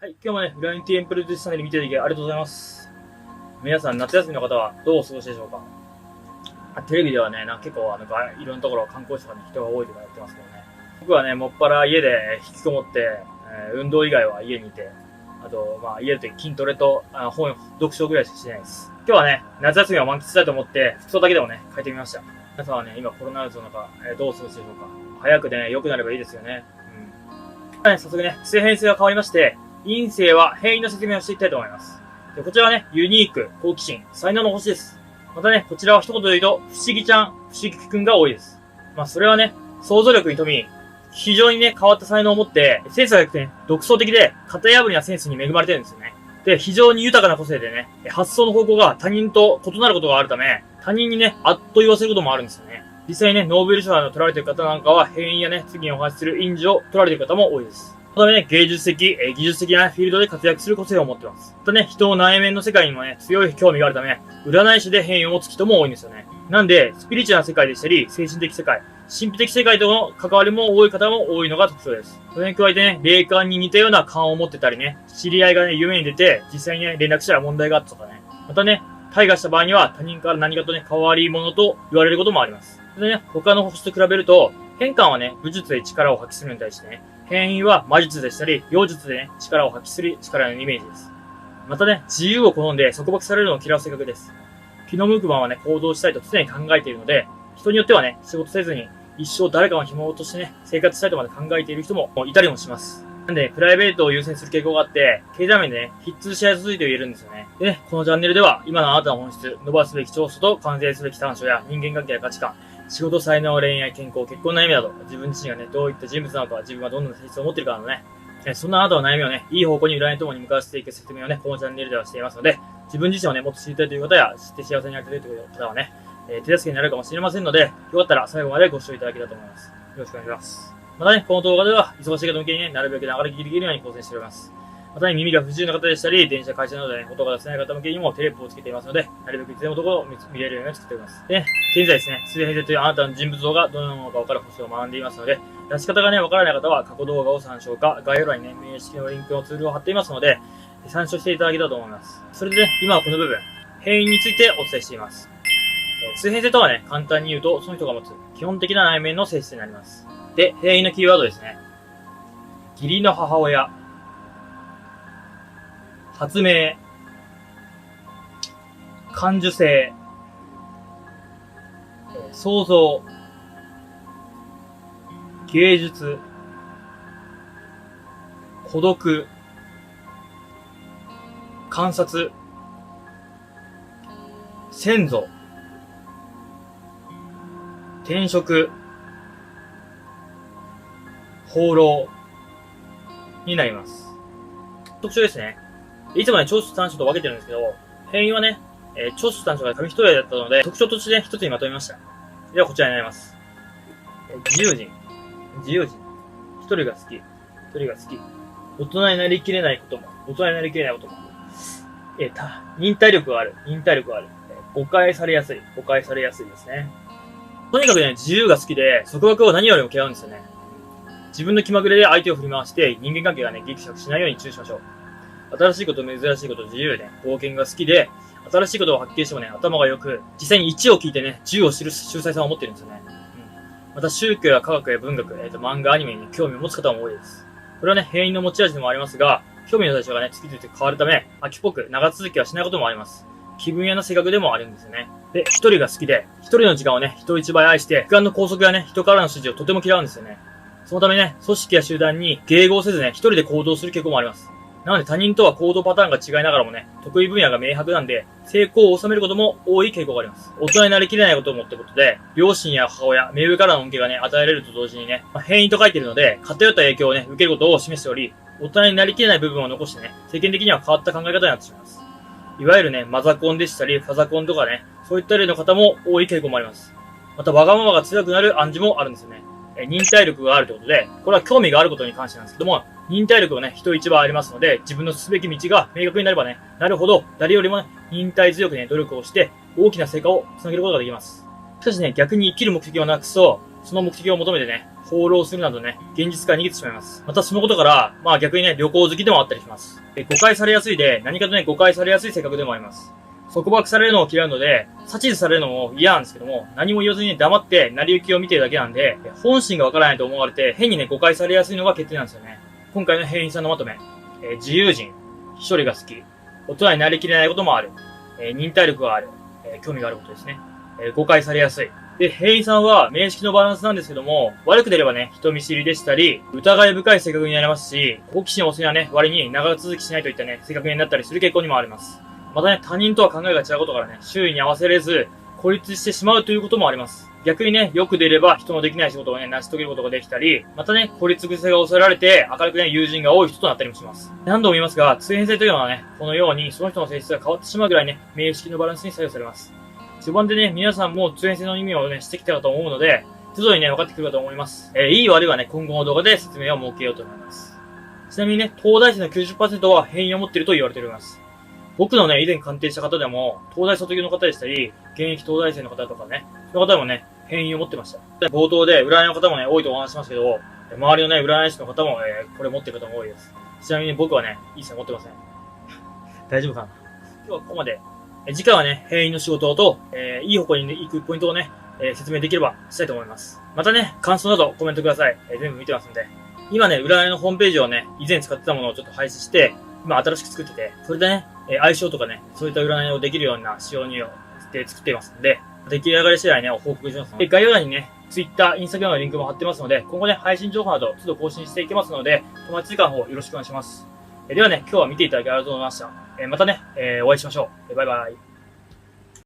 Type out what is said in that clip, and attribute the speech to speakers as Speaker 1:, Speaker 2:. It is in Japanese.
Speaker 1: はい、今日もね、裏にティエンプロデュースチャンネル見ていただきありがとうございます。皆さん、夏休みの方はどうお過ごしでしょうか？テレビではね、結構いろんなところ観光地とかに人が多いとかやってますけどね。僕はね、もっぱら家で引きこもって、運動以外は家にいて、あと、家で筋トレと本読書ぐらいしかしてないです。今日はね、夏休みを満喫したいと思って、服装だけでもね、変えてみました。皆さんはね、今コロナウイルスの中、どうお過ごしでしょうか？早くね、良くなればいいですよね。早速ね、性変性が変わりまして、陰性は変異の説明をしていきたいと思います。でこちらはね、ユニーク、好奇心、才能の星です。またね、こちらは一言で言うと、不思議ちゃん、不思議くんが多いです。それはね、想像力に富み、非常にね、変わった才能を持って、センスが良くてね、独創的で、型破りなセンスに恵まれてるんですよね。で、非常に豊かな個性でね、発想の方向が他人と異なることがあるため、他人にね、あっと言わせることもあるんですよね。実際にね、ノーベル賞を取られている方なんかは、変異やね、次にお話しする因子を取られている方も多いです。そのためね、芸術的、技術的なフィールドで活躍する個性を持っています。またね、人の内面の世界にもね、強い興味があるため、占い師で変異を持つ人も多いんですよね。なんで、スピリチュアルな世界でしたり、精神的世界、神秘的世界との関わりも多い方も多いのが特徴です。それに加えてね、霊感に似たような感を持ってたりね、知り合いがね、夢に出て、実際にね、連絡したら問題があったとかね。またね、退化した場合には他人から何かとね、変わり者と言われることもあります。でね、他の星と比べると、変換はね、武術で力を発揮するのに対してね、変異は魔術でしたり、妖術でね、力を発揮する力のイメージです。またね、自由を好んで束縛されるのを嫌う性格です。気の向くままね、行動したいと常に考えているので、人によってはね、仕事せずに一生誰かの紐をとしてね、生活したいとまで考えている人もいたりもします。なんで、プライベートを優先する傾向があって、経済面でね、筆通しやすいと言えるんですよね。でね、このチャンネルでは、今のあなたの本質、伸ばすべき長所と完成すべき短所や人間関係や価値観、仕事、才能、恋愛、健康、結婚の悩みなど、自分自身がね、どういった人物なのか、自分はどんな性質を持っているかなどね、そんなあなたの悩みをね、いい方向に占いともに向かわせていく説明をね、このチャンネルではしていますので、自分自身をね、もっと知りたいという方や、知って幸せになりたいという方はね、手助けになるかもしれませんので、よかったら最後までご視聴いただけたらと思います。よろしくお願いします。またね、この動画では、忙しい方向けにね、なるべく流れ聞きできるように構成しております。またね、耳が不自由な方でしたり、電車、会社などでね、音が出せない方向けにもテレポをつけていますので、なるべくいつでもどこを見れるように作っております。でね、現在ですね、水平線というあなたの人物像がどのようなものか分かる星を学んでいますので、出し方がね、分からない方は過去動画を参照か、概要欄にね、名式のリンクのツールを貼っていますので、参照していただけたらと思います。それでね、今はこの部分、変異についてお伝えしています。水平線とはね、簡単に言うと、その人が持つ基本的な内面の性質になります。で、変異のキーワードですね。義理の母親、発明、感受性、創造、芸術、孤独、観察、先祖、転職、放浪になります。特徴ですね。いつもね、長所短所と分けてるんですけど、変異はね、長所短所が紙一重だったので、特徴としてね、一つにまとめました。ではこちらになります。自由人。自由人。一人が好き。一人が好き。大人になりきれないことも。大人になりきれないことも。忍耐力がある。忍耐力がある。誤解されやすい。誤解されやすいですね。とにかくね、自由が好きで、束縛を何よりも嫌うんですよね。自分の気まぐれで相手を振り回して、人間関係がね、ギクシャクしないように注意しましょう。新しいこと、珍しいこと、自由で、冒険が好きで、新しいことを発見してもね、頭が良く、実際に1を聞いてね、10を知る秀才さんを持ってるんですよね。また宗教や科学や文学、漫画、アニメに、興味を持つ方も多いです。これはね、変異の持ち味でもありますが、興味の対象がね、月々変わるため、秋っぽく長続きはしないこともあります。気分屋な性格でもあるんですよね。で、一人が好きで、一人の時間をね、人一倍愛して、時間の拘束やね、人からの指示をとても嫌うんですよね。そのためね、組織や集団に迎合せずね、一人で行動する傾向もあります。なので他人とは行動パターンが違いながらもね、得意分野が明白なんで、成功を収めることも多い傾向があります。大人になりきれないことを思ってことで、両親や母親、目上からの恩恵がね、与えられると同時にね、変異と書いているので、偏った影響をね、受けることを示しており、大人になりきれない部分を残してね、世間的には変わった考え方になってしまいます。いわゆるね、マザコンでしたり、ファザコンとかね、そういった例の方も多い傾向もあります。また、わがままが強くなる暗示もあるんですよね。忍耐力があるということで、これは興味があることに関してなんですけども、忍耐力はね、人一倍ありますので、自分の進むべき道が明確になればね、なるほど、誰よりもね、忍耐強くね、努力をして、大きな成果をつなげることができます。しかしね、逆に生きる目的をなくすと、その目的を求めてね、放浪するなどね、現実から逃げてしまいます。またそのことから、まあ逆にね、旅行好きでもあったりします。誤解されやすいで、何かとね、誤解されやすい性格でもあります。束縛されるのを嫌うので、指図されるのも嫌なんですけども、何も言わずに黙って成り行きを見てるだけなんで、本心がわからないと思われて、変にね、誤解されやすいのが欠点なんですよね。今回の変異さんのまとめ、自由人、一人が好き、大人になりきれないこともある、忍耐力がある、興味があることですね。誤解されやすい。で、変異さんは名式のバランスなんですけども、悪く出ればね、人見知りでしたり、疑い深い性格になりますし、好奇心旺盛なね、割に長続きしないといったね、性格になったりする傾向にもあります。またね、他人とは考えが違うことからね、周囲に合わせれず、孤立してしまうということもあります。逆にね、よく出れば人のできない仕事をね、成し遂げることができたり、またね、孤立癖が抑えられて、明るくね、友人が多い人となったりもします。何度も言いますが、通変性というのはね、このようにその人の性質が変わってしまうぐらいね、名式のバランスに左右されます。序盤でね、皆さんも通変性の意味をね、してきたかと思うので、徐々にね、分かってくるかと思います。いい悪いはね、今後の動画で説明を設けようと思います。ちなみにね、東大生の 90% は変異を持っていると言われております。僕のね、以前鑑定した方でも、東大卒業の方でしたり、現役東大生の方とかね、その方もね、変異を持ってました。冒頭で、占いの方もね、多いとお話ししますけど、周りのね、占い師の方も、これ持ってる方も多いです。ちなみに僕はね、一切持ってません。大丈夫かな？今日はここまで。次回はね、変異の仕事と、いい方向に行くポイントをね、説明できればしたいと思います。またね、感想などコメントください。全部見てますんで。今ね、占いのホームページをね、以前使ってたものをちょっと廃止して、今新しく作ってて、それでね、相性とかね、そういった占いをできるような仕様にして作っていますので、出来上がり次第ね、報告します。で、概要欄にね、Twitter、Instagram のリンクも貼ってますので、今後ね、配信情報など、都度更新していきますので、友達追加の方よろしくお願いします。ではね、今日は見ていただきありがとうございました。またね、お会いしましょう。バイバイ。